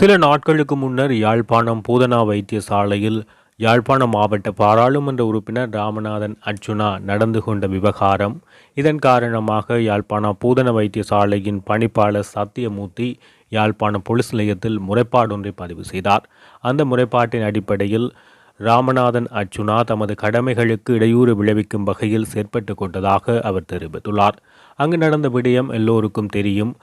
சில நாட்களுக்கு முன்னர் யாழ்ப்பாணம் பூதனா வைத்தியசாலையில் யாழ்ப்பாண மாவட்ட பாராளுமன்ற உறுப்பினர் ராமநாதன் அர்ச்சுனா நடந்து கொண்ட விவகாரம். இதன் காரணமாக யாழ்ப்பாண பூதன வைத்தியசாலையின் பணிப்பாளர் சத்தியமூர்த்தி யாழ்ப்பாண போலீஸ் நிலையத்தில் முறைப்பாடொன்றை பதிவு செய்தார். அந்த முறைப்பாட்டின் அடிப்படையில் ராமநாதன் அர்ச்சுனா தமது கடமைகளுக்கு இடையூறு விளைவிக்கும் வகையில் செயற்பட்டு கொண்டதாக அவர் தெரிவித்துள்ளார். அங்கு நடந்த விடயம் எல்லோருக்கும் தெரியும்.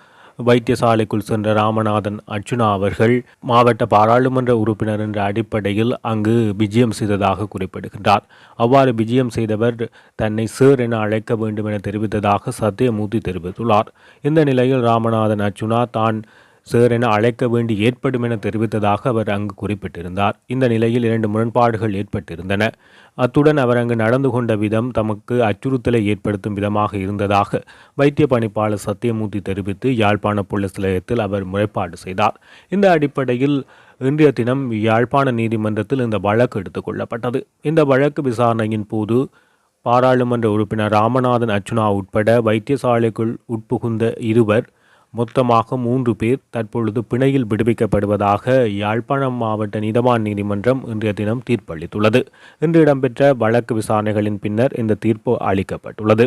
வைத்தியசாலைக்குள் சென்ற ராமநாதன் அர்ச்சுனா அவர்கள் மாவட்ட பாராளுமன்ற உறுப்பினர் என்ற அடிப்படையில் அங்கு விஜயம் செய்ததாக குறிப்பிடுகின்றார். அவ்வாறு விஜயம் செய்தவர் தன்னை சேர் என அழைக்க வேண்டும் என தெரிவித்ததாக சத்தியமூர்த்தி தெரிவித்துள்ளார். இந்த நிலையில் ராமநாதன் அர்ச்சுனா தான் சேர் என அழைக்க வேண்டி ஏற்படும் என தெரிவித்ததாக அவர் அங்கு குறிப்பிட்டிருந்தார். இந்த நிலையில் 2 முரண்பாடுகள் ஏற்பட்டிருந்தன. அத்துடன் அவர் அங்கு நடந்து கொண்ட விதம் தமக்கு அச்சுறுத்தலை ஏற்படுத்தும் விதமாக இருந்ததாக வைத்திய பணிப்பாளர் சத்தியமூர்த்தி தெரிவித்து யாழ்ப்பாண போலீஸ் நிலையத்தில் அவர் முறைப்பாடு செய்தார். இந்த அடிப்படையில் இன்றைய தினம் யாழ்ப்பாண நீதிமன்றத்தில் இந்த வழக்கு எடுத்துக் கொள்ளப்பட்டது. இந்த வழக்கு விசாரணையின் போது பாராளுமன்ற உறுப்பினர் ராமநாதன் அர்ச்சுனா உட்பட வைத்தியசாலைக்குள் உட்புகுந்த இருவர் மொத்தமாக 3 பேர் தற்பொழுது பிணையில் விடுவிக்கப்படுவதாக யாழ்ப்பாணம் மாவட்ட நீதவான் நீதிமன்றம் இன்றைய தினம் தீர்ப்பளித்துள்ளது. இன்று இடம்பெற்ற வழக்கு விசாரணைகளின் பின்னர் இந்த தீர்ப்பு அளிக்கப்பட்டுள்ளது.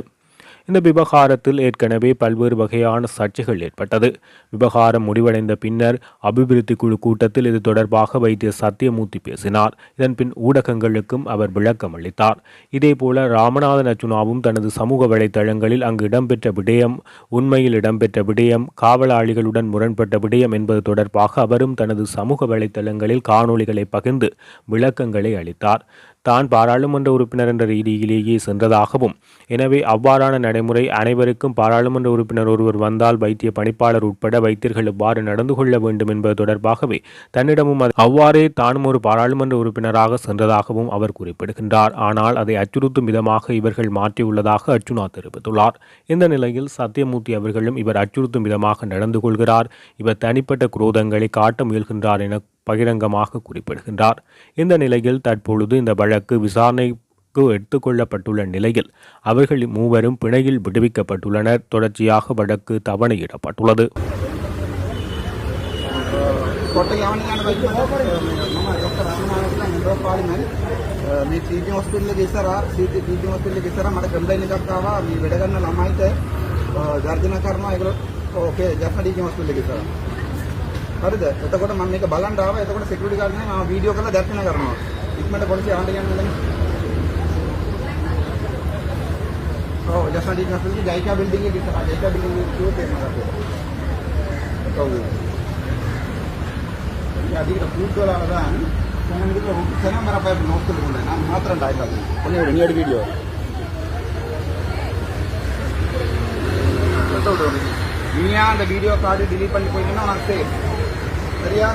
இந்த விவகாரத்தில் ஏற்கனவே பல்வேறு வகையான சர்ச்சைகள் ஏற்பட்டது. விவகாரம் முடிவடைந்த பின்னர் அபிவிருத்தி குழு கூட்டத்தில் இது தொடர்பாக வைத்திய சத்தியமூர்த்தி பேசினார். இதன் பின் ஊடகங்களுக்கும் அவர் விளக்கம் அளித்தார். இதேபோல ராமநாதன் அர்ச்சுனாவும் தனது சமூக வலைதளங்களில் அங்கு இடம்பெற்ற விடயம் உண்மையில் இடம்பெற்ற விடயம், காவலாளிகளுடன் முரண்பட்ட விடயம் என்பது தொடர்பாக அவரும் தனது சமூக வலைதளங்களில் காணொளிகளை பகிர்ந்து விளக்கங்களை அளித்தார். தான் பாராளுமன்ற உறுப்பினர் என்ற ரீதியிலேயே சென்றதாகவும், எனவே அவ்வாறான நடைமுறை அனைவருக்கும் பாராளுமன்ற உறுப்பினர் ஒருவர் வந்தால் வைத்திய பணிப்பாளர் உட்பட வைத்தியர்கள் எவ்வாறு நடந்து கொள்ள வேண்டும் என்பது தொடர்பாகவே தன்னிடமும் அவ்வாறே தானும் ஒரு பாராளுமன்ற உறுப்பினராக சென்றதாகவும் அவர் குறிப்பிடுகின்றார். ஆனால் அதை அச்சுறுத்தும் விதமாக இவர்கள் மாற்றியுள்ளதாக அர்ச்சுனா தெரிவித்துள்ளார். இந்த நிலையில் சத்தியமூர்த்தி அவர்களும் இவர் அச்சுறுத்தும் விதமாக நடந்து கொள்கிறார், இவர் தனிப்பட்ட குரோதங்களை காட்ட முயல்கின்றார் என பகிரங்கமாக குறிப்பிடுகின்றார். இந்த நிலையில் தற்பொழுது இந்த வழக்கு விசாரணைக்கு எடுத்துக்கொள்ளப்பட்டுள்ள நிலையில் அவர்கள் 3 பிணையில் விடுவிக்கப்பட்டுள்ளனர். தொடர்ச்சியாக வழக்கு தவணையிடப்பட்டுள்ளது. හරිද? එතකොට මම මේක බලන් ආවා. එතකොට සිකියුරිටි ගාර්ඩ් නේ මම වීඩියෝ කරලා දැක්කන කරනවා. ඉක්මනට පොලිසිය ආන්න යන්න. ඔව් ජස්නා ඩීක් හොස්පිටල් ජයිකා බිල්ඩින් එකේ ඉස්සරහ. ජයිකා බිල්ඩින් එකේ කිව්වොත් එන්න අපේ. ඔව්. යාදීට ෆුඩ් වල දාන්න. කොහොමද කියලා ඔක්කොම කරා මම අපේ නෝට් කරලා දුන්නා. நான் மாத்திரம் டாய்க்கா. கொஞ்சம் ரெனியர் வீடியோ. நீயா அந்த வீடியோ கார்டு delete பண்ணி போயிட்டேன்னா உனக்கு சரியா